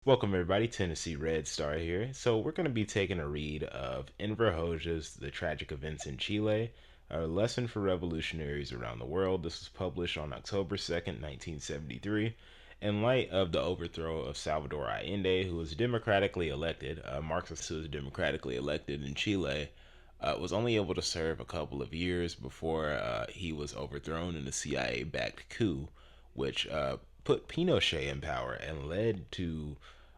Welcome everybody, TennesseeRedStar here. So we're going to be taking a read of Enver Hoxha's The Tragic Events in Chile, a lesson for revolutionaries around the world. This was published on October 2nd, 1973, in light of the overthrow of Salvador Allende, who was democratically elected. Marxist who was democratically elected in Chile was only able to serve a couple of years before he was overthrown in a CIA-backed coup, which put Pinochet in power and led to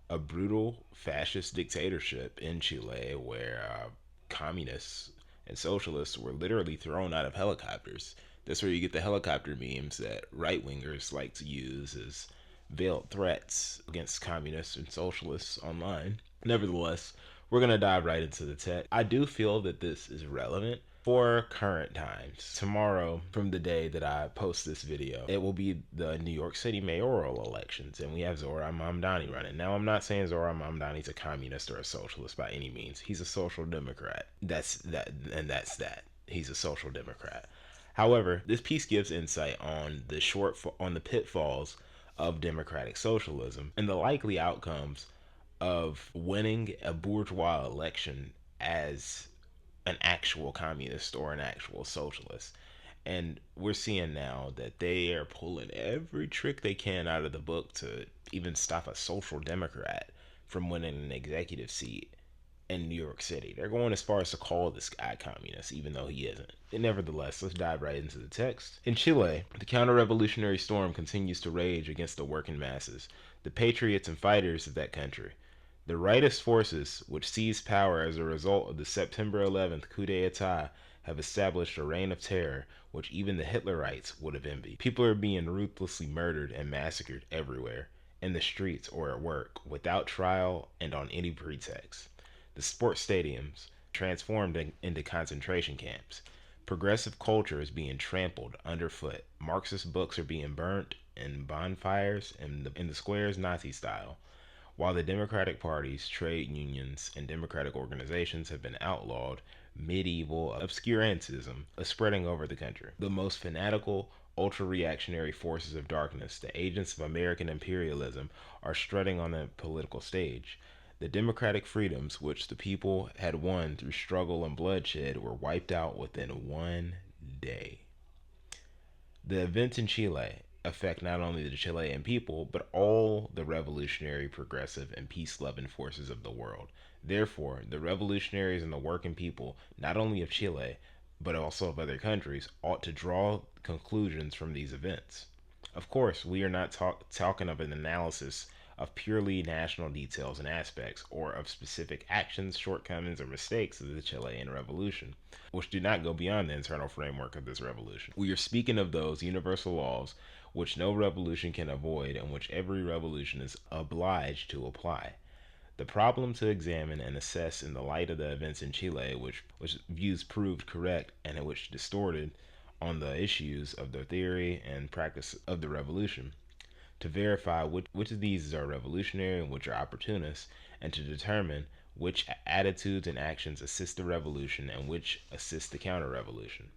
a brutal fascist dictatorship in Chile where communists and socialists were literally thrown out of helicopters. That's where you get the helicopter memes that right wingers like to use as veiled threats against communists and socialists online. Nevertheless, we're going to dive right into the text. I do feel that this is relevant for current times. Tomorrow, from the day that I post this video, it will be the New York City mayoral elections, and we have Zohran Mamdani running. Now, I'm not saying Zohran Mamdani's a communist or a socialist by any means. He's a social democrat. That's that. He's a social democrat. However, this piece gives insight on the pitfalls of democratic socialism and the likely outcomes of winning a bourgeois election as an actual communist or an actual socialist. And we're seeing now that they are pulling every trick they can out of the book to even stop a social democrat from winning an executive seat in New York City. They're going as far as to call this guy communist, even though he isn't. And nevertheless, let's dive right into the text. In Chile, the counter-revolutionary storm continues to rage against the working masses, the patriots and fighters of that country. The rightist forces, which seized power as a result of the September 11th coup d'etat, have established a reign of terror which even the Hitlerites would have envied. People are being ruthlessly murdered and massacred everywhere, in the streets or at work, without trial and on any pretext. The sports stadiums transformed into concentration camps. Progressive culture is being trampled underfoot. Marxist books are being burnt in bonfires in the squares Nazi style. While the Democratic parties, trade unions, and democratic organizations have been outlawed, medieval obscurantism is spreading over the country. The most fanatical, ultra-reactionary forces of darkness, the agents of American imperialism, are strutting on the political stage. The democratic freedoms which the people had won through struggle and bloodshed were wiped out within one day. The events in Chile affect not only the Chilean people, but all the revolutionary, progressive, and peace-loving forces of the world. Therefore, the revolutionaries and the working people, not only of Chile, but also of other countries, ought to draw conclusions from these events. Of course, we are not talking of an analysis of purely national details and aspects, or of specific actions, shortcomings, or mistakes of the Chilean Revolution, which do not go beyond the internal framework of this revolution. We are speaking of those universal laws which no revolution can avoid and which every revolution is obliged to apply. The problem to examine and assess in the light of the events in Chile, which views proved correct and which distorted on the issues of the theory and practice of the revolution, to verify which of these are revolutionary and which are opportunists, and to determine which attitudes and actions assist the revolution and which assist the counter-revolution.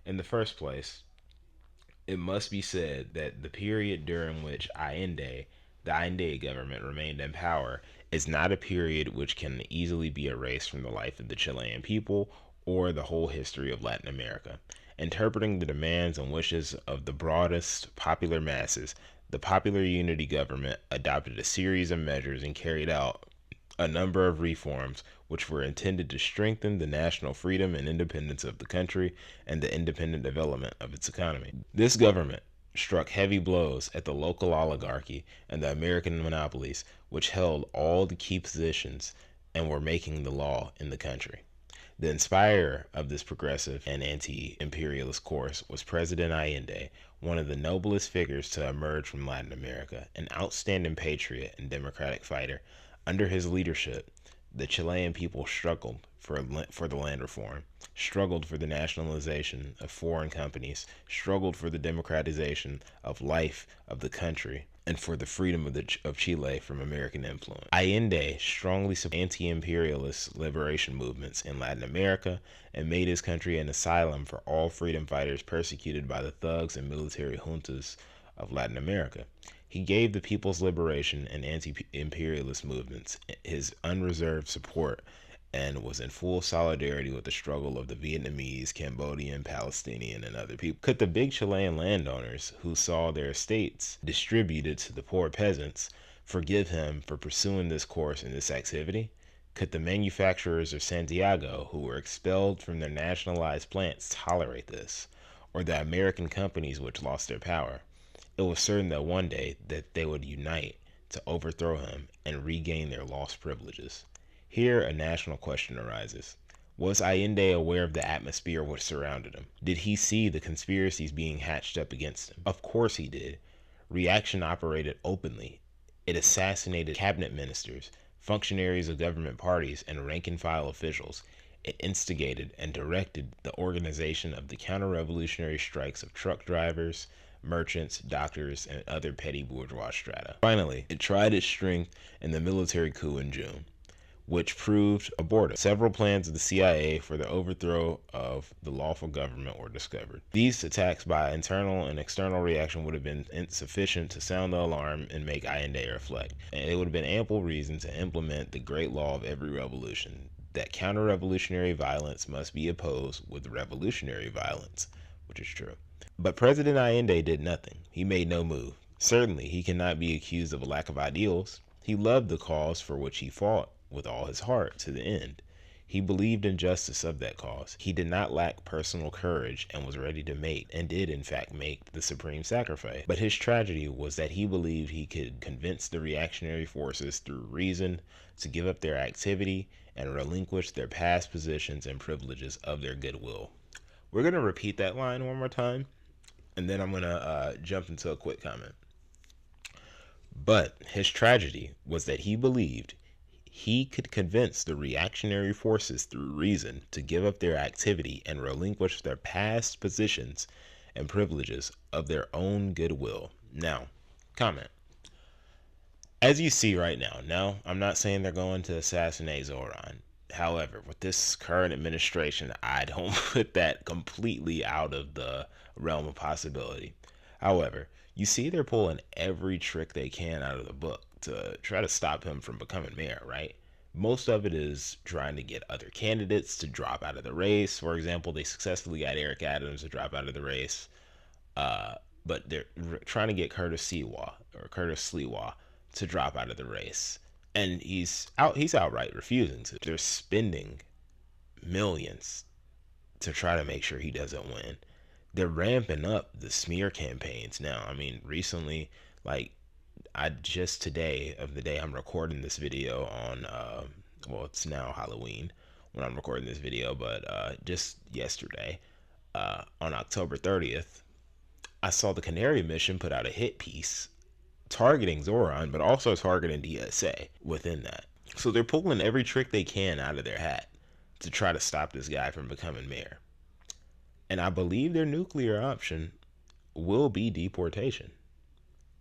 In the first place, it must be said that the period during which the Allende government remained in power is not a period which can easily be erased from the life of the Chilean people or the whole history of Latin America. Interpreting the demands and wishes of the broadest popular masses, the Popular Unity government adopted a series of measures and carried out a number of reforms which were intended to strengthen the national freedom and independence of the country and the independent development of its economy. This government struck heavy blows at the local oligarchy and the American monopolies, which held all the key positions and were making the law in the country. The inspirer of this progressive and anti-imperialist course was President Allende, one of the noblest figures to emerge from Latin America, an outstanding patriot and democratic fighter. Under his leadership, the Chilean people struggled for the land reform, struggled for the nationalization of foreign companies, struggled for the democratization of life of the country, and for the freedom of Chile from American influence. Allende strongly supported anti-imperialist liberation movements in Latin America and made his country an asylum for all freedom fighters persecuted by the thugs and military juntas of Latin America. He gave the People's Liberation and anti-imperialist movements his unreserved support and was in full solidarity with the struggle of the Vietnamese, Cambodian, Palestinian, and other people. Could the big Chilean landowners who saw their estates distributed to the poor peasants forgive him for pursuing this course and this activity? Could the manufacturers of Santiago, who were expelled from their nationalized plants, tolerate this? Or the American companies which lost their power? It was certain that one day that they would unite to overthrow him and regain their lost privileges. Here a national question arises. Was Allende aware of the atmosphere which surrounded him? Did he see the conspiracies being hatched up against him? Of course he did. Reaction operated openly. It assassinated cabinet ministers, functionaries of government parties, and rank-and-file officials. It instigated and directed the organization of the counter-revolutionary strikes of truck drivers, merchants, doctors, and other petty bourgeois strata. Finally, it tried its strength in the military coup in June, which proved abortive. Several plans of the CIA for the overthrow of the lawful government were discovered. These attacks by internal and external reaction would have been insufficient to sound the alarm and make Allende reflect. And it would have been ample reason to implement the great law of every revolution, that counter-revolutionary violence must be opposed with revolutionary violence, which is true. But President Allende did nothing. He made no move. Certainly, he cannot be accused of a lack of ideals. He loved the cause for which he fought with all his heart to the end. He believed in justice of that cause. He did not lack personal courage and was ready to make, and did in fact make, the supreme sacrifice. But his tragedy was that he believed he could convince the reactionary forces through reason to give up their activity and relinquish their past positions and privileges of their goodwill. We're going to repeat that line one more time, and then I'm going to jump into a quick comment. But his tragedy was that he believed he could convince the reactionary forces through reason to give up their activity and relinquish their past positions and privileges of their own goodwill. Now, comment. As you see right now, I'm not saying they're going to assassinate Zoran. However, with this current administration, I don't put that completely out of the realm of possibility. However, you see they're pulling every trick they can out of the book to try to stop him from becoming mayor, right? Most of it is trying to get other candidates to drop out of the race. For example, they successfully got Eric Adams to drop out of the race, but they're trying to get Curtis Sliwa to drop out of the race. And he's outright refusing to. They're spending millions to try to make sure he doesn't win. They're ramping up the smear campaigns now. I mean, recently, like, I just today of the day I'm recording this video on, well, it's now Halloween when I'm recording this video, but just yesterday, on October 30th, I saw the Canary Mission put out a hit piece targeting Zoran, but also targeting DSA within that. So they're pulling every trick they can out of their hat to try to stop this guy from becoming mayor. And I believe their nuclear option will be deportation.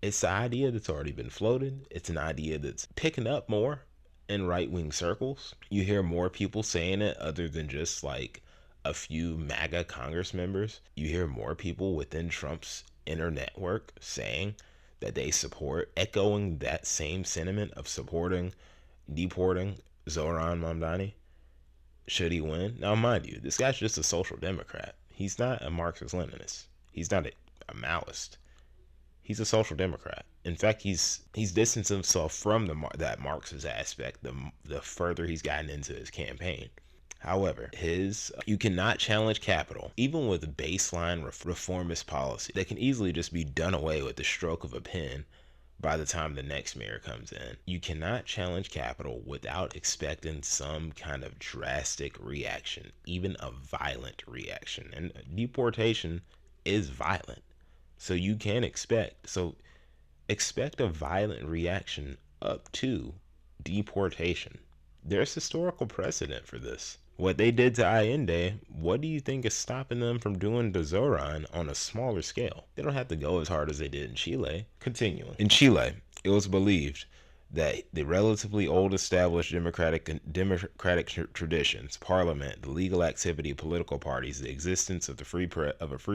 It's the idea that's already been floated. It's an idea that's picking up more in right-wing circles. You hear more people saying it other than just like a few MAGA Congress members. You hear more people within Trump's inner network saying that they support, echoing that same sentiment of supporting deporting Zoran Mamdani should he win. Now, mind you, this guy's just a social democrat. He's not a Marxist-Leninist. He's not a Maoist. He's a social democrat. In fact, he's distanced himself from that Marxist aspect the further he's gotten into his campaign. However, you cannot challenge capital, even with baseline reformist policy that can easily just be done away with the stroke of a pen by the time the next mayor comes in. You cannot challenge capital without expecting some kind of drastic reaction, even a violent reaction. And deportation is violent. So you can expect a violent reaction up to deportation. There's historical precedent for this. What they did to Allende, what do you think is stopping them from doing to Zoran on a smaller scale? They don't have to go as hard as they did in Chile. Continuing. In Chile, it was believed that the relatively old established democratic traditions, parliament, the legal activity of political parties, the existence of a free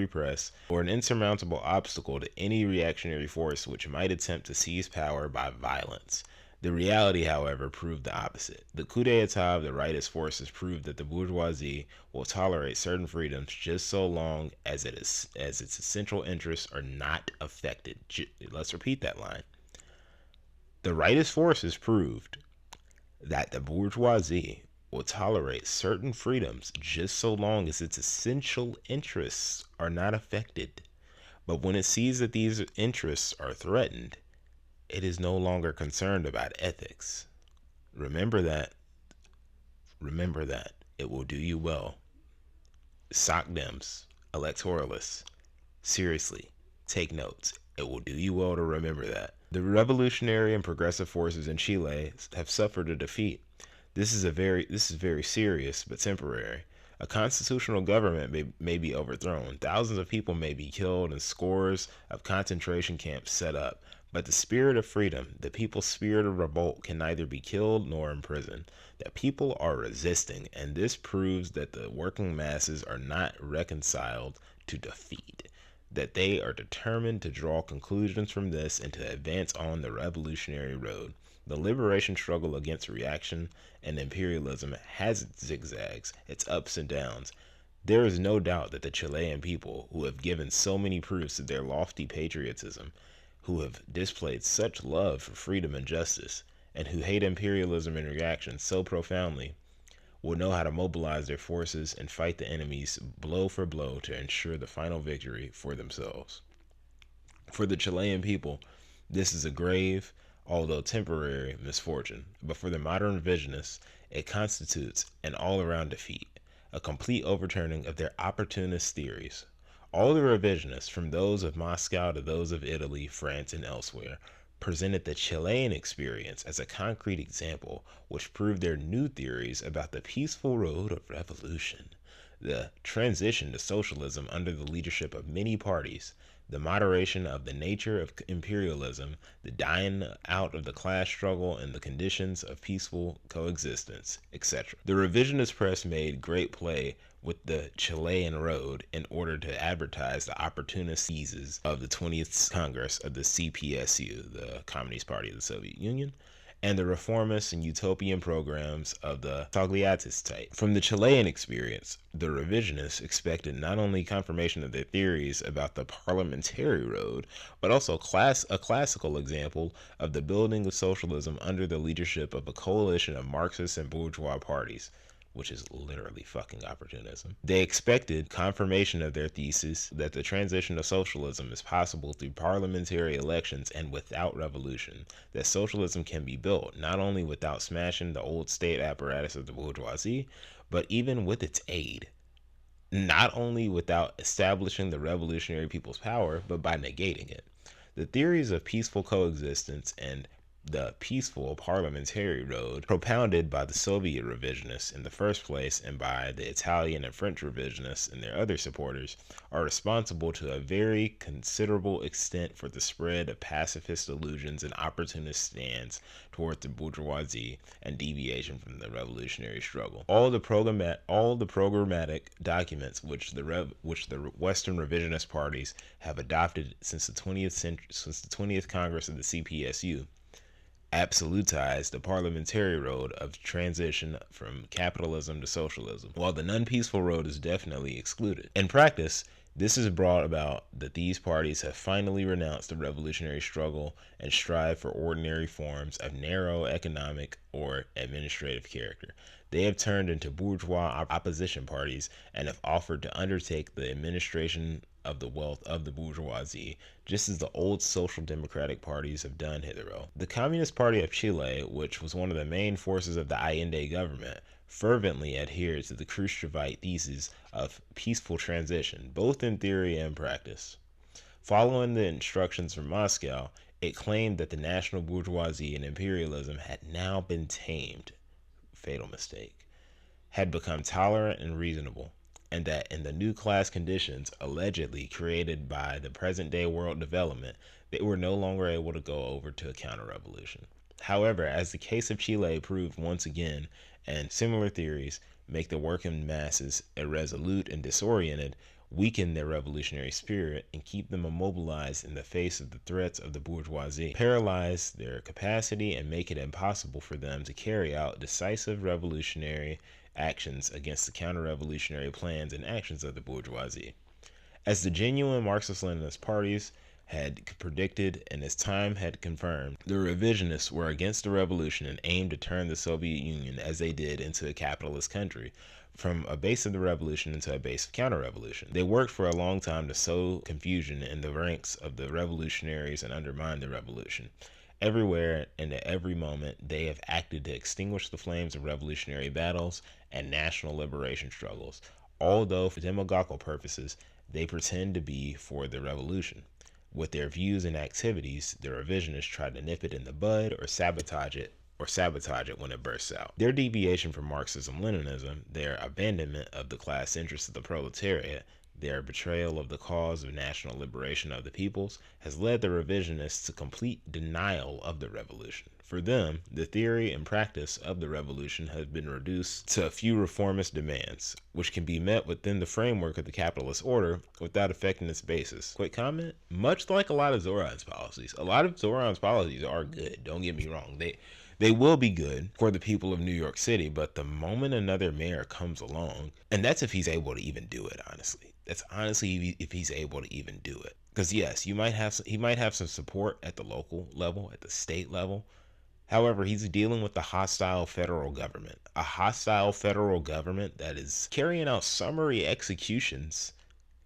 press, were an insurmountable obstacle to any reactionary force which might attempt to seize power by violence. The reality, however, proved the opposite. The coup d'etat of the rightist forces proved that the bourgeoisie will tolerate certain freedoms just so long as its essential interests are not affected. Let's repeat that line. The rightist forces proved that the bourgeoisie will tolerate certain freedoms just so long as its essential interests are not affected. But when it sees that these interests are threatened, it is no longer concerned about ethics. Remember that. Remember that. It will do you well. Sock Dems, electoralists, seriously, take notes. It will do you well to remember that. The revolutionary and progressive forces in Chile have suffered a defeat. This is very serious but temporary. A constitutional government may be overthrown. Thousands of people may be killed and scores of concentration camps set up. But the spirit of freedom, the people's spirit of revolt, can neither be killed nor imprisoned. That people are resisting, and this proves that the working masses are not reconciled to defeat. That they are determined to draw conclusions from this and to advance on the revolutionary road. The liberation struggle against reaction and imperialism has its zigzags, its ups and downs. There is no doubt that the Chilean people, who have given so many proofs of their lofty patriotism, who have displayed such love for freedom and justice, and who hate imperialism and reaction so profoundly, will know how to mobilize their forces and fight the enemies blow for blow to ensure the final victory for themselves. For the Chilean people, this is a grave, although temporary, misfortune, but for the modern revisionists, it constitutes an all-around defeat, a complete overturning of their opportunist theories. All the revisionists, from those of Moscow to those of Italy, France, and elsewhere, presented the Chilean experience as a concrete example which proved their new theories about the peaceful road of revolution, the transition to socialism under the leadership of many parties, the moderation of the nature of imperialism, the dying out of the class struggle, and the conditions of peaceful coexistence, etc. The revisionist press made great play with the Chilean road in order to advertise the opportunist seizes of the 20th Congress of the CPSU, the Communist Party of the Soviet Union, and the reformist and utopian programs of the Tagliatist type. From the Chilean experience, the revisionists expected not only confirmation of their theories about the parliamentary road, but also a classical example of the building of socialism under the leadership of a coalition of Marxist and bourgeois parties, which is literally fucking opportunism. They expected confirmation of their thesis that the transition to socialism is possible through parliamentary elections and without revolution, that socialism can be built not only without smashing the old state apparatus of the bourgeoisie, but even with its aid. Not only without establishing the revolutionary people's power, but by negating it. The theories of peaceful coexistence and the peaceful parliamentary road, propounded by the Soviet revisionists in the first place and by the Italian and French revisionists and their other supporters, are responsible to a very considerable extent for the spread of pacifist illusions and opportunist stands towards the bourgeoisie and deviation from the revolutionary struggle. All the programmatic documents which the Western revisionist parties have adopted since the 20th Congress of the CPSU absolutize the parliamentary road of transition from capitalism to socialism, while the non-peaceful road is definitely excluded. In practice, this has brought about that these parties have finally renounced the revolutionary struggle and strive for ordinary forms of narrow economic or administrative character. They have turned into bourgeois opposition parties and have offered to undertake the administration of the wealth of the bourgeoisie, just as the old social democratic parties have done hitherto. The Communist Party of Chile, which was one of the main forces of the Allende government, fervently adhered to the Khrushchevite thesis of peaceful transition, both in theory and practice. Following the instructions from Moscow, it claimed that the national bourgeoisie and imperialism had now been tamed, fatal mistake, had become tolerant and reasonable, and that in the new class conditions allegedly created by the present day world development, they were no longer able to go over to a counter-revolution. However, as the case of Chile proved once again, and similar theories make the working masses irresolute and disoriented, weaken their revolutionary spirit, and keep them immobilized in the face of the threats of the bourgeoisie, paralyze their capacity, and make it impossible for them to carry out decisive revolutionary actions against the counter-revolutionary plans and actions of the bourgeoisie. As the genuine Marxist-Leninist parties had predicted and as time had confirmed, the revisionists were against the revolution and aimed to turn the Soviet Union, as they did, into a capitalist country, from a base of the revolution into a base of counter-revolution. They worked for a long time to sow confusion in the ranks of the revolutionaries and undermine the revolution. Everywhere and at every moment, they have acted to extinguish the flames of revolutionary battles and national liberation struggles, although for demagogical purposes they pretend to be for the revolution. With their views and activities, the revisionists try to nip it in the bud or sabotage it when it bursts out. Their deviation from Marxism-Leninism, their abandonment of the class interests of the proletariat, their betrayal of the cause of national liberation of the peoples, has led the revisionists to complete denial of the revolution. For them, the theory and practice of the revolution has been reduced to a few reformist demands, which can be met within the framework of the capitalist order without affecting its basis. Quick comment: much like a lot of Zoran's policies, a lot of Zoran's policies are good, don't get me wrong. They will be good for the people of New York City, but the moment another mayor comes along, and that's if he's able to even do it, honestly. That's honestly if he's able to even do it. Because yes, he might have some support at the local level, at the state level. However, he's dealing with a hostile federal government. A hostile federal government that is carrying out summary executions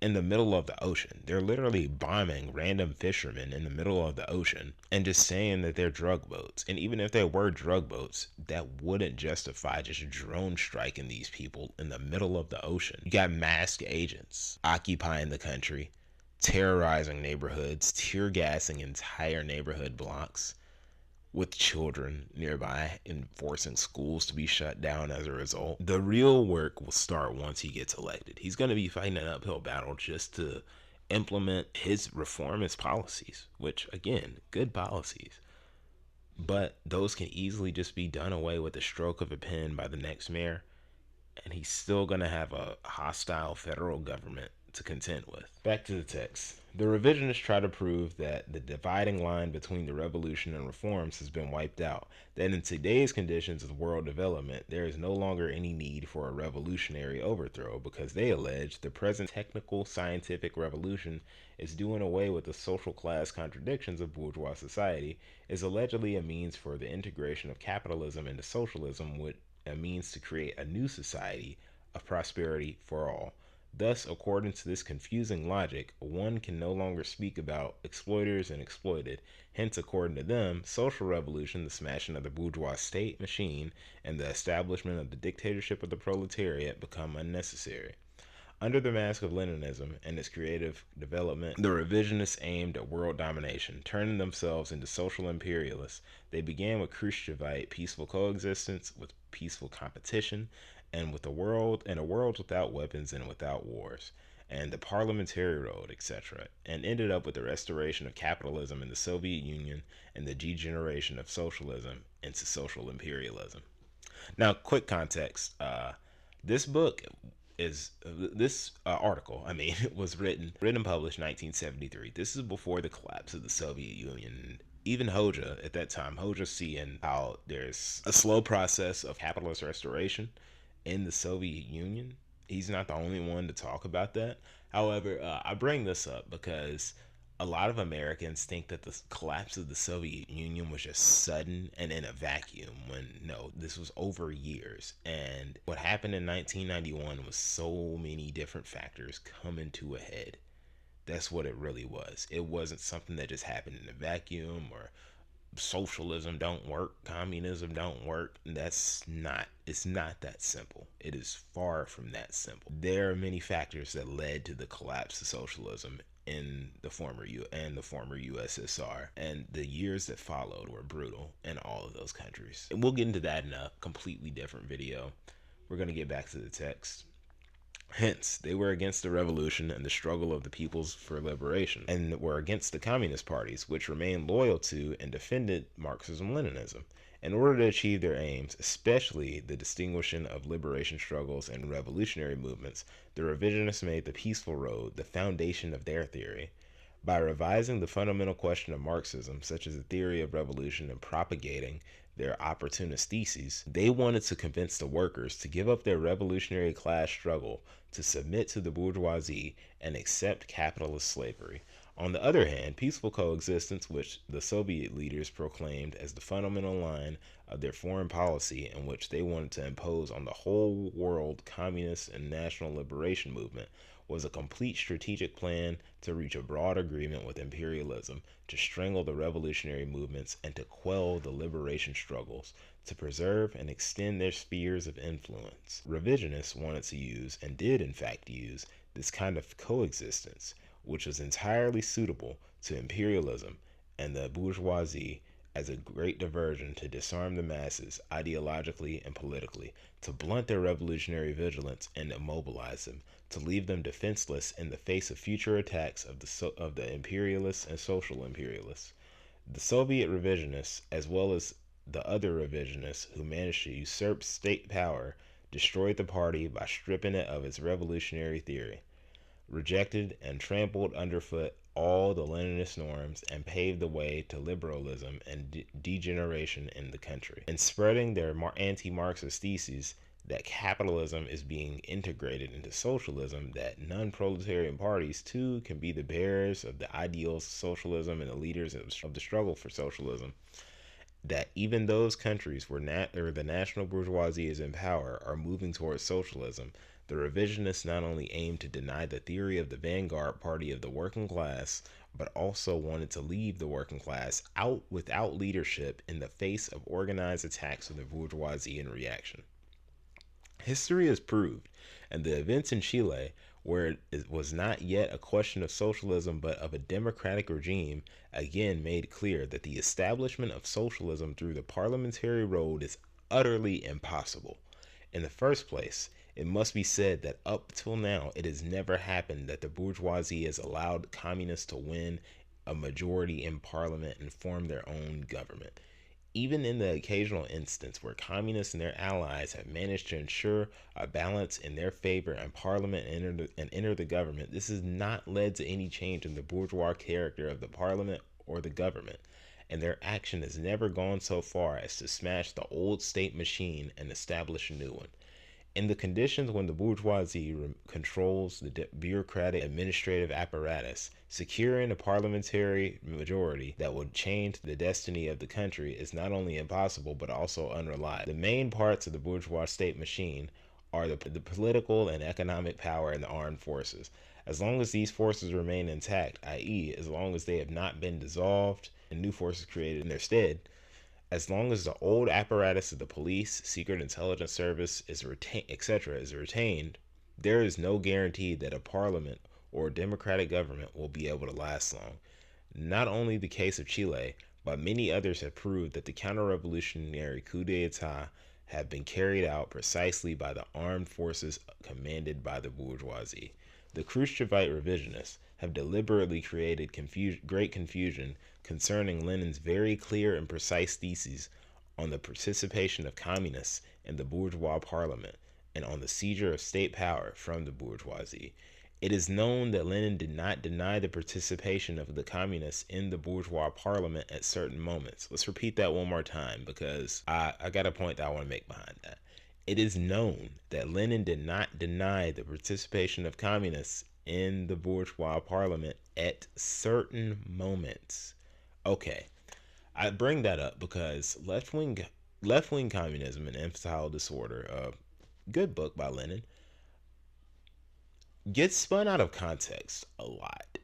in the middle of the ocean. They're literally bombing random fishermen in the middle of the ocean and just saying that they're drug boats. And even if they were drug boats, that wouldn't justify just drone striking these people in the middle of the ocean. You got masked agents occupying the country, terrorizing neighborhoods, tear gassing entire neighborhood blocks, with children nearby and forcing schools to be shut down as a result. The real work will start once he gets elected. He's going to be fighting an uphill battle just to implement his reformist policies, which, again, good policies. But those can easily just be done away with the stroke of a pen by the next mayor, and he's still going to have a hostile federal government to contend with. Back to the text. The revisionists try to prove that the dividing line between the revolution and reforms has been wiped out, that in today's conditions of world development, there is no longer any need for a revolutionary overthrow, because they allege the present technical scientific revolution is doing away with the social class contradictions of bourgeois society, is allegedly a means for the integration of capitalism into socialism, with a means to create a new society of prosperity for all. Thus, according to this confusing logic, one can no longer speak about exploiters and exploited. Hence, according to them, social revolution, the smashing of the bourgeois state machine, and the establishment of the dictatorship of the proletariat become unnecessary. Under the mask of Leninism and its creative development, the revisionists aimed at world domination, turning themselves into social imperialists. They began with Khrushchevite peaceful coexistence, with peaceful competition, and with a world without weapons and without wars, and the parliamentary road, etc., and ended up with the restoration of capitalism in the Soviet Union and the degeneration of socialism into social imperialism. Now, quick context: this book this article, was written and published 1973. This is before the collapse of the Soviet Union. Even Hoxha at that time, Hoxha seeing how there's a slow process of capitalist restoration in the Soviet Union. He's not the only one to talk about that. However, I bring this up because a lot of Americans think that the collapse of the Soviet Union was just sudden and in a vacuum, when no, this was over years. And what happened in 1991 was so many different factors coming to a head. That's what it really was. It wasn't something that just happened in a vacuum, or socialism don't work, communism don't work. It's not that simple. It is far from that simple. There are many factors that led to the collapse of socialism in the former USSR, and the years that followed were brutal in all of those countries. And we'll get into that in a completely different video. We're going to get back to the text. Hence, they were against the revolution and the struggle of the peoples for liberation, and were against the communist parties, which remained loyal to and defended Marxism-Leninism. In order to achieve their aims, especially the distinguishing of liberation struggles and revolutionary movements, the revisionists made the peaceful road the foundation of their theory. By revising the fundamental question of Marxism, such as the theory of revolution, and propagating their opportunist theses, they wanted to convince the workers to give up their revolutionary class struggle, to submit to the bourgeoisie, and accept capitalist slavery. On the other hand, peaceful coexistence, which the Soviet leaders proclaimed as the fundamental line of their foreign policy, in which they wanted to impose on the whole world communist and national liberation movement, was a complete strategic plan to reach a broad agreement with imperialism, to strangle the revolutionary movements, and to quell the liberation struggles, to preserve and extend their spheres of influence. Revisionists wanted to use, and did in fact use, this kind of coexistence, which was entirely suitable to imperialism and the bourgeoisie, as a great diversion to disarm the masses ideologically and politically, to blunt their revolutionary vigilance and immobilize them, to leave them defenseless in the face of future attacks of the imperialists and social imperialists. The Soviet revisionists, as well as the other revisionists who managed to usurp state power, destroyed the party by stripping it of its revolutionary theory, rejected and trampled underfoot all the Leninist norms, and paved the way to liberalism and degeneration in the country. In spreading their anti-Marxist theses that capitalism is being integrated into socialism, that non-proletarian parties too can be the bearers of the ideals of socialism and the leaders of the struggle for socialism, that even those countries where the national bourgeoisie is in power are moving towards socialism, the revisionists not only aimed to deny the theory of the vanguard party of the working class, but also wanted to leave the working class out without leadership in the face of organized attacks of the bourgeoisie in reaction. History has proved, and the events in Chile, where it was not yet a question of socialism but of a democratic regime, again made clear that the establishment of socialism through the parliamentary road is utterly impossible. In the first place, it must be said that up till now it has never happened that the bourgeoisie has allowed communists to win a majority in parliament and form their own government. Even in the occasional instance where communists and their allies have managed to ensure a balance in their favor in parliament and enter the government, this has not led to any change in the bourgeois character of the parliament or the government, and their action has never gone so far as to smash the old state machine and establish a new one. In the conditions when the bourgeoisie controls the bureaucratic administrative apparatus, securing a parliamentary majority that would change the destiny of the country is not only impossible but also unreliable. The main parts of the bourgeois state machine are the political and economic power and the armed forces. As long as these forces remain intact, i.e., as long as they have not been dissolved and new forces created in their stead, as long as the old apparatus of the police, secret intelligence service is retained, etc., is retained, there is no guarantee that a parliament or a democratic government will be able to last long. Not only the case of Chile, but many others have proved that the counter-revolutionary coup d'etat have been carried out precisely by the armed forces commanded by the bourgeoisie. The Khrushchevite revisionists have deliberately created great confusion concerning Lenin's very clear and precise theses on the participation of communists in the bourgeois parliament and on the seizure of state power from the bourgeoisie. It is known that Lenin did not deny the participation of the communists in the bourgeois parliament at certain moments. Let's repeat that one more time because I got a point that I want to make behind that. It is known that Lenin did not deny the participation of communists in the bourgeois parliament at certain moments. Okay, I bring that up because left wing communism and infantile disorder, a good book by Lenin, gets spun out of context a lot.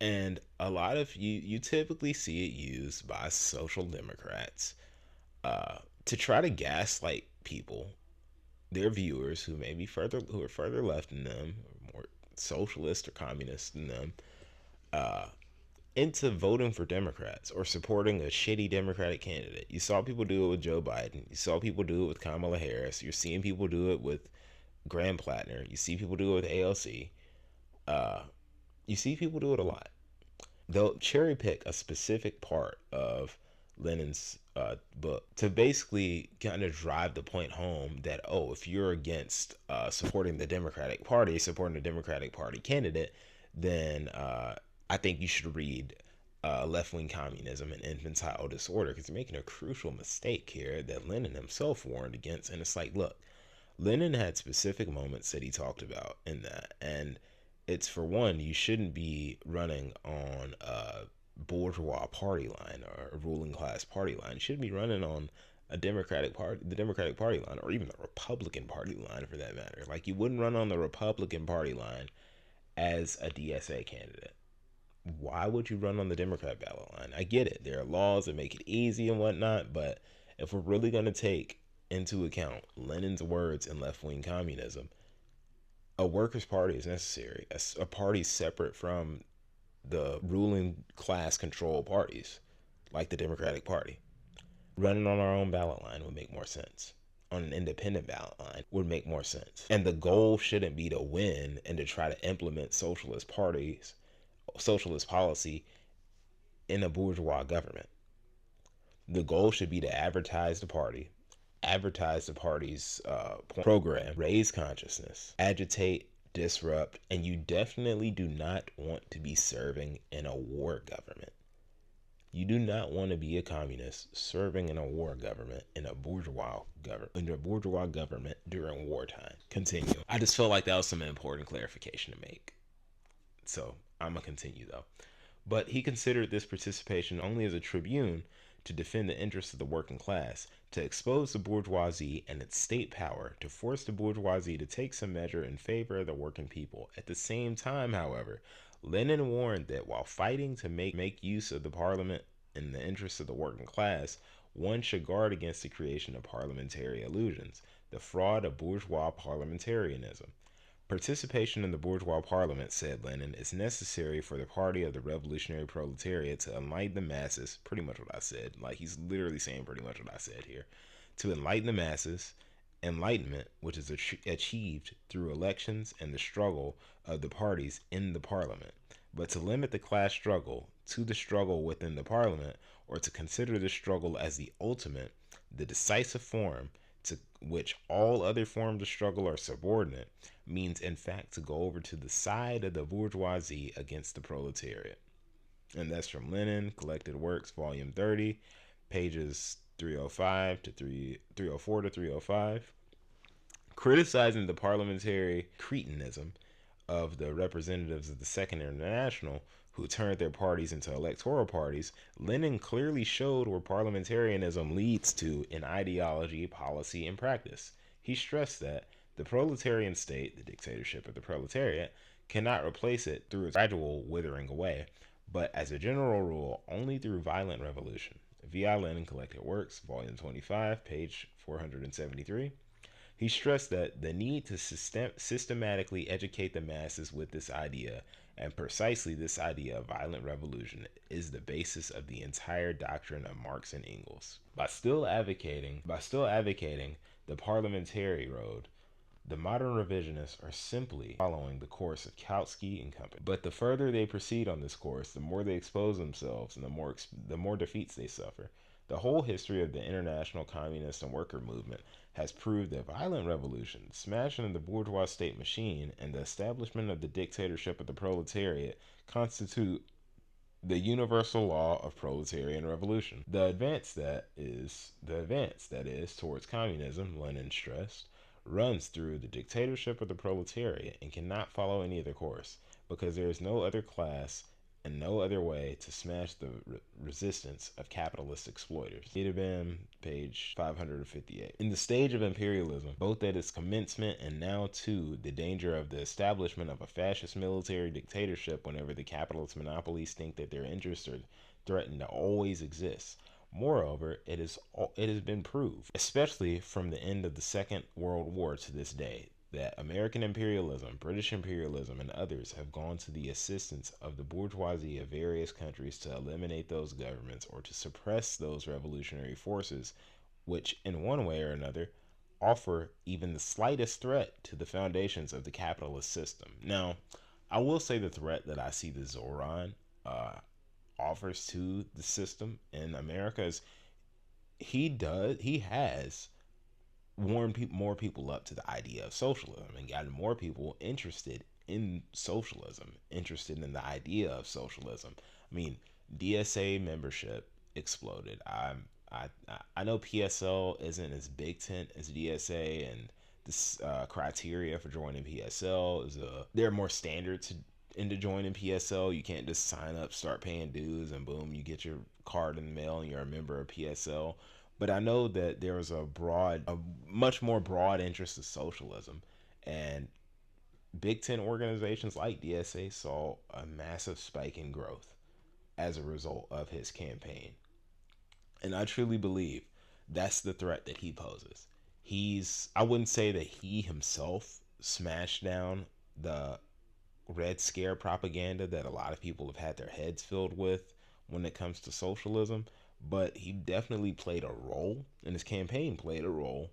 And a lot of you typically see it used by social democrats to try to gaslight people, their viewers who are further left than them, or more socialist or communist than them, into voting for Democrats or supporting a shitty Democratic candidate. You saw people do it with Joe Biden. You saw people do it with Kamala Harris. You're seeing people do it with Grand Plattner. You see people do it with ALC. Uh, you see people do it a lot. They'll cherry pick a specific part of Lenin's book to basically kind of drive the point home that, oh, if you're against supporting the Democratic Party, supporting the Democratic Party candidate, then I think you should read Left Wing Communism and Infantile Disorder, because you're making a crucial mistake here that Lenin himself warned against. And it's like, look, Lenin had specific moments that he talked about in that. And it's, for one, you shouldn't be running on a bourgeois party line or a ruling class party line. You shouldn't be running on a Democratic Party, the Democratic Party line, or even the Republican Party line for that matter. Like, you wouldn't run on the Republican Party line as a DSA candidate. Why would you run on the Democrat ballot line? I get it. There are laws that make it easy and whatnot, but if we're really going to take into account Lenin's words in left wing communism, a workers' party is necessary. A party separate from the ruling class controlled parties, like the Democratic Party. Running on our own ballot line would make more sense. On an independent ballot line would make more sense. And the goal shouldn't be to win and to try to implement socialist policy in a bourgeois government. The goal should be to advertise the party's program, raise consciousness, agitate, disrupt, and you definitely do not want to be serving in a war government. You do not want to be a communist serving in a war government, in a bourgeois government during wartime. Continue. I just felt like that was some important clarification to make. So I'm gonna continue though. But he considered this participation only as a tribune to defend the interests of the working class, to expose the bourgeoisie and its state power, to force the bourgeoisie to take some measure in favor of the working people. At the same time, however, Lenin warned that while fighting to make use of the parliament in the interests of the working class, one should guard against the creation of parliamentary illusions, the fraud of bourgeois parliamentarism. Participation in the bourgeois parliament, said Lenin, is necessary for the party of the revolutionary proletariat to enlighten the masses. Pretty much what I said. Like, he's literally saying pretty much what I said here. To enlighten the masses, enlightenment, which is achieved through elections and the struggle of the parties in the parliament. But to limit the class struggle to the struggle within the parliament, or to consider the struggle as the ultimate, the decisive form, to which all other forms of struggle are subordinate, means in fact to go over to the side of the bourgeoisie against the proletariat. And that's from Lenin, Collected Works, Volume 30, pages 305 to 304 to 305. Criticizing the parliamentary cretinism of the representatives of the Second International, who turned their parties into electoral parties, Lenin clearly showed where parliamentarianism leads to in ideology, policy, and practice. He stressed that the proletarian state, the dictatorship of the proletariat, cannot replace it through its gradual withering away, but as a general rule, only through violent revolution. V.I. Lenin, Collected Works, Volume 25, page 473. He stressed that the need to systematically educate the masses with this idea, and precisely this idea of violent revolution, is the basis of the entire doctrine of Marx and Engels. By still advocating the parliamentary road, the modern revisionists are simply following the course of Kautsky and company. But the further they proceed on this course, the more they expose themselves and the more defeats they suffer. The whole history of the international communist and worker movement has proved that violent revolution, smashing of the bourgeois state machine, and the establishment of the dictatorship of the proletariat constitute the universal law of proletarian revolution. The advance that is towards communism, Lenin stressed, runs through the dictatorship of the proletariat and cannot follow any other course, because there is no other class and no other way to smash the resistance of capitalist exploiters. Bam, page 558. In the stage of imperialism, both at its commencement and now too, the danger of the establishment of a fascist military dictatorship whenever the capitalist monopolies think that their interests are threatened to always exist. Moreover, it has been proved, especially from the end of the Second World War to this day, that American imperialism, British imperialism, and others have gone to the assistance of the bourgeoisie of various countries to eliminate those governments or to suppress those revolutionary forces which, in one way or another, offer even the slightest threat to the foundations of the capitalist system. Now, I will say the threat that I see the Zoran offers to the system in America is he has warmed more people up to the idea of socialism and gotten more people interested in socialism, interested in the idea of socialism. I mean, DSA membership exploded. I know PSL isn't as big tent as DSA, and this criteria for joining PSL is there are more standards into joining PSL. You can't just sign up, start paying dues, and boom, you get your card in the mail and you're a member of PSL. But I know that there was a much more broad interest in socialism, and Big Ten organizations like DSA saw a massive spike in growth as a result of his campaign. And I truly believe that's the threat that he poses. I wouldn't say that he himself smashed down the Red Scare propaganda that a lot of people have had their heads filled with when it comes to socialism, but he definitely played a role, and his campaign played a role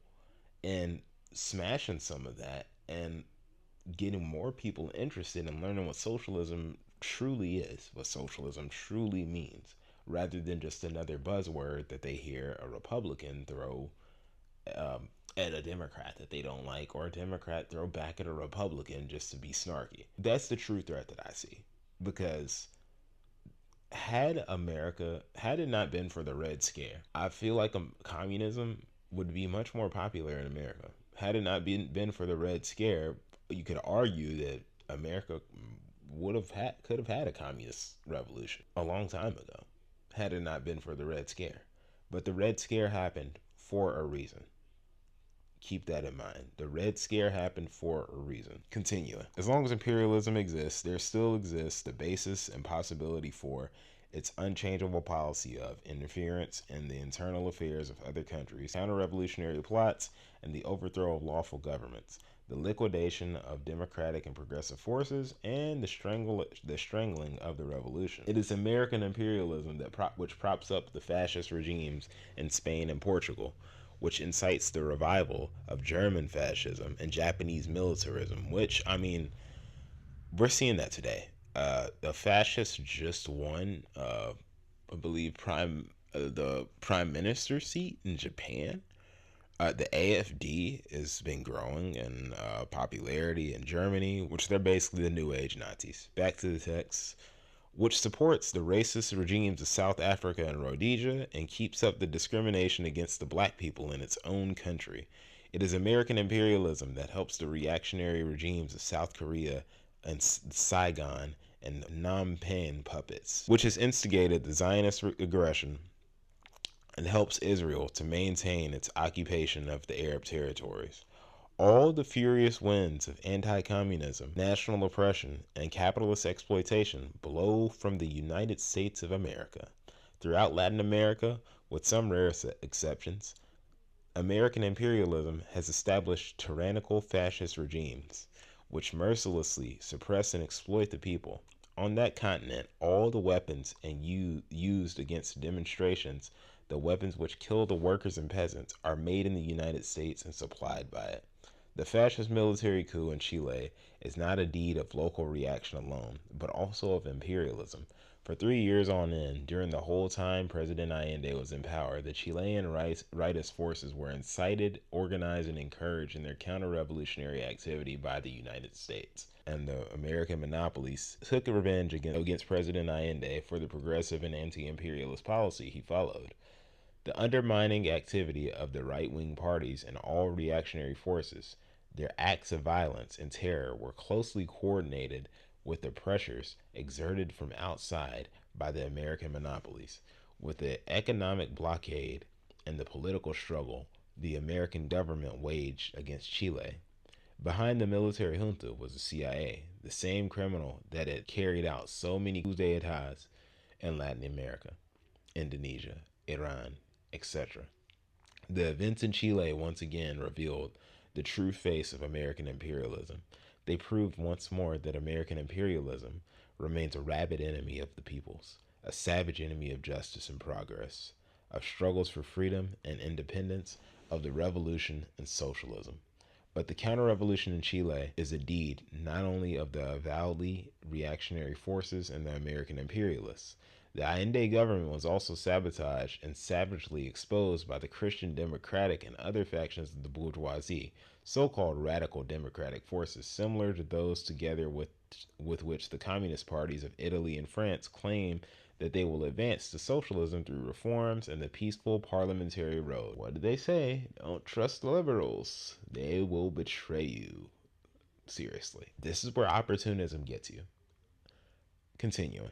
in smashing some of that and getting more people interested in learning what socialism truly is, what socialism truly means, rather than just another buzzword that they hear a Republican throw at a Democrat that they don't like, or a Democrat throw back at a Republican just to be snarky. That's the true threat that I see. Because had it not been for the Red Scare, I feel like communism would be much more popular in America. Had it not been for the Red Scare, you could argue that America could have had a communist revolution a long time ago, had it not been for the Red Scare. But the Red Scare happened for a reason. Keep that in mind. The Red Scare happened for a reason. Continuing. As long as imperialism exists, there still exists the basis and possibility for its unchangeable policy of interference in the internal affairs of other countries, counter-revolutionary plots, and the overthrow of lawful governments, the liquidation of democratic and progressive forces, and the strangling of the revolution. It is American imperialism which props up the fascist regimes in Spain and Portugal, which incites the revival of German fascism and Japanese militarism, which, I mean, we're seeing that today. The fascists just won, I believe, the prime minister seat in Japan. The AFD has been growing in popularity in Germany, which they're basically the New Age Nazis. Back to the text, which supports the racist regimes of South Africa and Rhodesia and keeps up the discrimination against the black people in its own country. It is American imperialism that helps the reactionary regimes of South Korea and Saigon and Phnom Penh puppets, which has instigated the Zionist aggression and helps Israel to maintain its occupation of the Arab territories. All the furious winds of anti-communism, national oppression, and capitalist exploitation blow from the United States of America. Throughout Latin America, with some rare exceptions, American imperialism has established tyrannical fascist regimes, which mercilessly suppress and exploit the people. On that continent, all the weapons used against demonstrations, the weapons which kill the workers and peasants, are made in the United States and supplied by it. The fascist military coup in Chile is not a deed of local reaction alone, but also of imperialism. For 3 years on end, during the whole time President Allende was in power, the Chilean rightist forces were incited, organized, and encouraged in their counter-revolutionary activity by the United States. And the American monopolies took revenge against President Allende for the progressive and anti-imperialist policy he followed. The undermining activity of the right-wing parties and all reactionary forces, their acts of violence and terror were closely coordinated with the pressures exerted from outside by the American monopolies. With the economic blockade and the political struggle the American government waged against Chile, behind the military junta was the CIA, the same criminal that had carried out so many coups d'etat in Latin America, Indonesia, Iran, etc. The events in Chile once again revealed the true face of American imperialism. They proved once more that American imperialism remains a rabid enemy of the peoples, a savage enemy of justice and progress, of struggles for freedom and independence, of the revolution and socialism. But the counter-revolution in Chile is a deed not only of the avowedly reactionary forces and the American imperialists. The Allende government was also sabotaged and savagely exposed by the Christian democratic and other factions of the bourgeoisie, so-called radical democratic forces similar to those together with which the communist parties of Italy and France claim that they will advance to socialism through reforms and the peaceful parliamentary road. What did they say? Don't trust liberals. They will betray you. Seriously. This is where opportunism gets you. Continuing.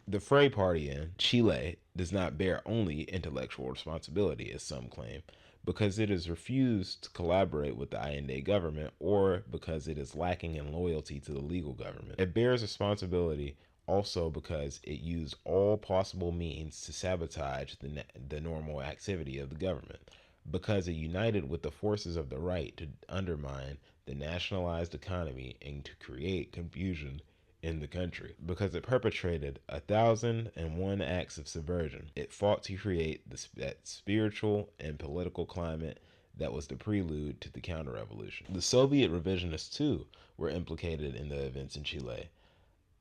The Frey Party in Chile does not bear only intellectual responsibility, as some claim, because it has refused to collaborate with the Allende government or because it is lacking in loyalty to the legal government. It bears responsibility also because it used all possible means to sabotage the normal activity of the government, because it united with the forces of the right to undermine the nationalized economy and to create confusion in the country, because it perpetrated 1,001 acts of subversion. It fought to create that spiritual and political climate that was the prelude to the counter-revolution. The Soviet revisionists, too, were implicated in the events in Chile.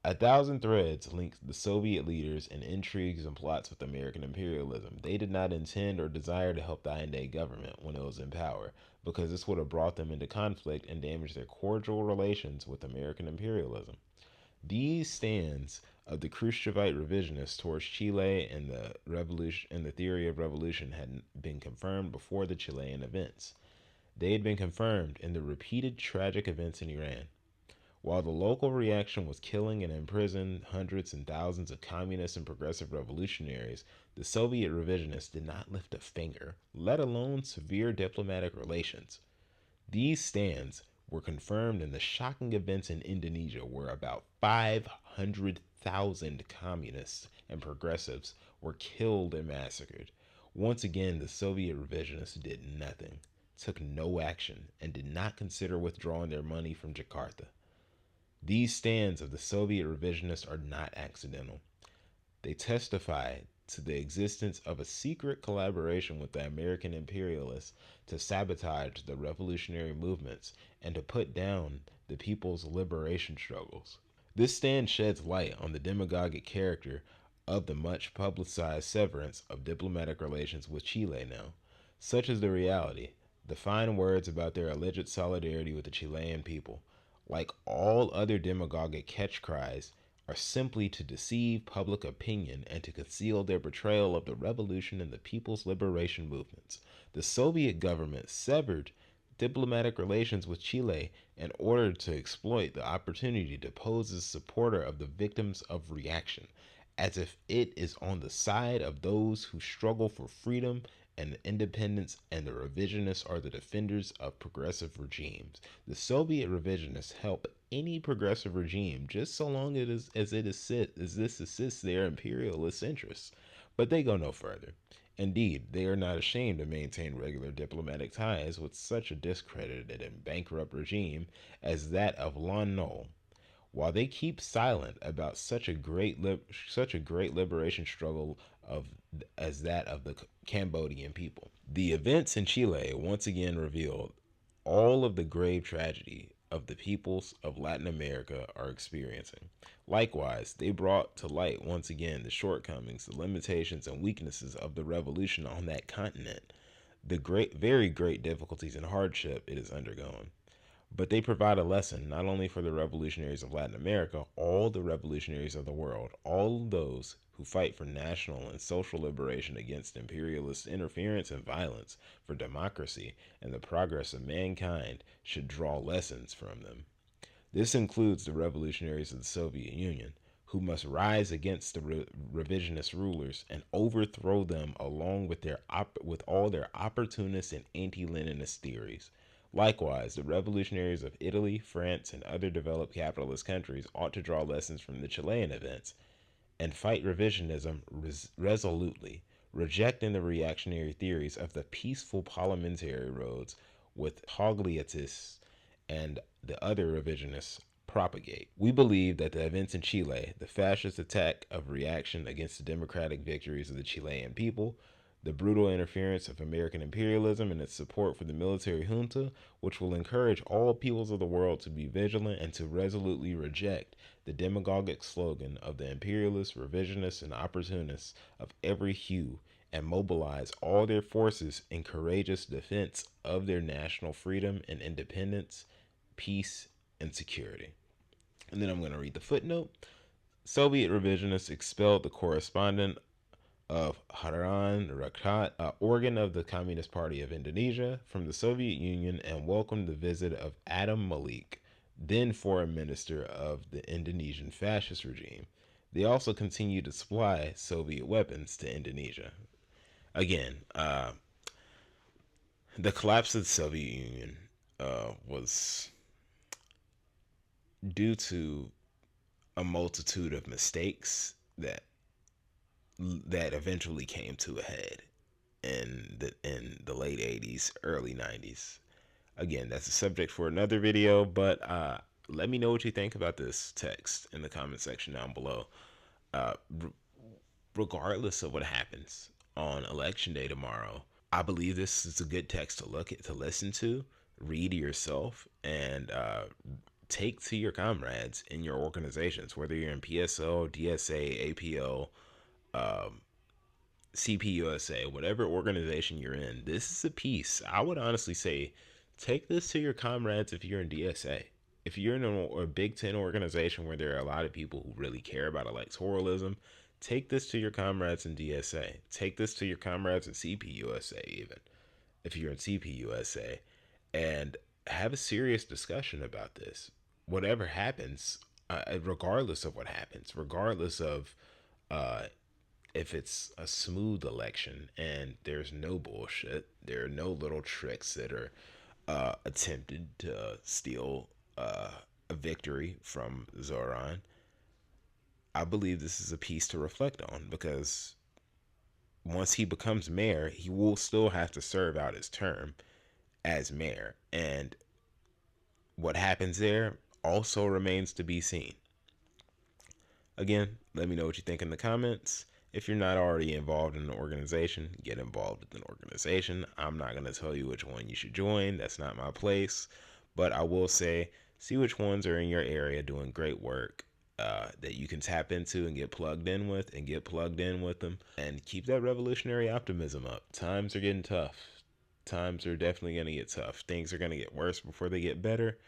1,000 threads linked the Soviet leaders in intrigues and plots with American imperialism. They did not intend or desire to help the Allende government when it was in power, because this would have brought them into conflict and damaged their cordial relations with American imperialism. These stands of the Khrushchevite revisionists towards Chile and the revolution and the theory of revolution had been confirmed before the Chilean events. They had been confirmed in the repeated tragic events in Iran. While the local reaction was killing and imprisoning hundreds and thousands of communist and progressive revolutionaries, the Soviet revisionists did not lift a finger, let alone severe diplomatic relations. These stands were confirmed in the shocking events in Indonesia, where about 500,000 communists and progressives were killed and massacred. Once again, the Soviet revisionists did nothing, took no action, and did not consider withdrawing their money from Jakarta. These stands of the Soviet revisionists are not accidental. They testify to the existence of a secret collaboration with the American imperialists to sabotage the revolutionary movements and to put down the people's liberation struggles. This stand sheds light on the demagogic character of the much publicized severance of diplomatic relations with Chile now. Such is the reality. The fine words about their alleged solidarity with the Chilean people, like all other demagogic catch cries, are simply to deceive public opinion and to conceal their betrayal of the revolution and the people's liberation movements. The Soviet government severed diplomatic relations with Chile in order to exploit the opportunity to pose as a supporter of the victims of reaction, as if it is on the side of those who struggle for freedom and independence, and the revisionists are the defenders of progressive regimes. The Soviet revisionists help any progressive regime just so long as this assists their imperialist interests. But they go no further. Indeed, they are not ashamed to maintain regular diplomatic ties with such a discredited and bankrupt regime as that of Lon Nol, while they keep silent about such a great liberation struggle of as that of the Cambodian people. The events in Chile once again revealed all of the grave tragedy of the peoples of Latin America are experiencing. Likewise, they brought to light once again the shortcomings, the limitations, and weaknesses of the revolution on that continent, the very great difficulties and hardship it is undergoing. But they provide a lesson not only for the revolutionaries of Latin America, all the revolutionaries of the world, all those who fight for national and social liberation against imperialist interference and violence, for democracy and the progress of mankind, should draw lessons from them. This includes the revolutionaries of the Soviet Union, who must rise against the revisionist rulers and overthrow them along with with all their opportunist and anti-Leninist theories. Likewise, the revolutionaries of Italy, France, and other developed capitalist countries ought to draw lessons from the Chilean events and fight revisionism resolutely, rejecting the reactionary theories of the peaceful parliamentary roads with Togliattists and the other revisionists propagate. We believe that the events in Chile, the fascist attack of reaction against the democratic victories of the Chilean people, the brutal interference of American imperialism and its support for the military junta, which will encourage all peoples of the world to be vigilant and to resolutely reject the demagogic slogan of the imperialists, revisionists, and opportunists of every hue, and mobilize all their forces in courageous defense of their national freedom and independence, peace, and security. And then I'm going to read the footnote. Soviet revisionists expelled the correspondent of TennesseeRedStar, organ of the Communist Party of Indonesia, from the Soviet Union and welcomed the visit of Adam Malik, then foreign minister of the Indonesian fascist regime. They also continued to supply Soviet weapons to Indonesia. Again, the collapse of the Soviet Union was due to a multitude of mistakes that eventually came to a head in the late 80s, early 90s. Again, that's a subject for another video, but let me know what you think about this text in the comment section down below. Uh, Regardless of what happens on election day tomorrow, I believe this is a good text to look at, to listen to, read yourself, and take to your comrades in your organizations, whether you're in PSO, DSA, APO, CPUSA, whatever organization you're in. This is a piece. I would honestly say take this to your comrades if you're in DSA. If you're in a Big Ten organization where there are a lot of people who really care about electoralism, take this to your comrades in DSA. Take this to your comrades in CPUSA, even if you're in CPUSA, and have a serious discussion about this. Whatever happens, regardless of what happens, regardless of uh, if it's a smooth election and there's no bullshit, there are no little tricks that are attempted to steal a victory from Zoran, I believe this is a piece to reflect on, because once he becomes mayor, he will still have to serve out his term as mayor. And what happens there also remains to be seen. Again, let me know what you think in the comments. If you're not already involved in an organization, get involved with an organization. I'm not going to tell you which one you should join. That's not my place. But I will say, see which ones are in your area doing great work that you can tap into and get plugged in with, and get plugged in with them. And keep that revolutionary optimism up. Times are getting tough. Times are definitely going to get tough. Things are going to get worse before they get better.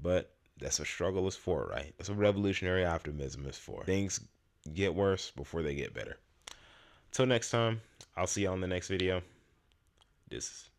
But that's what struggle is for, right? That's what revolutionary optimism is for. Things get worse before they get better. Till next time, I'll see you on the next video. This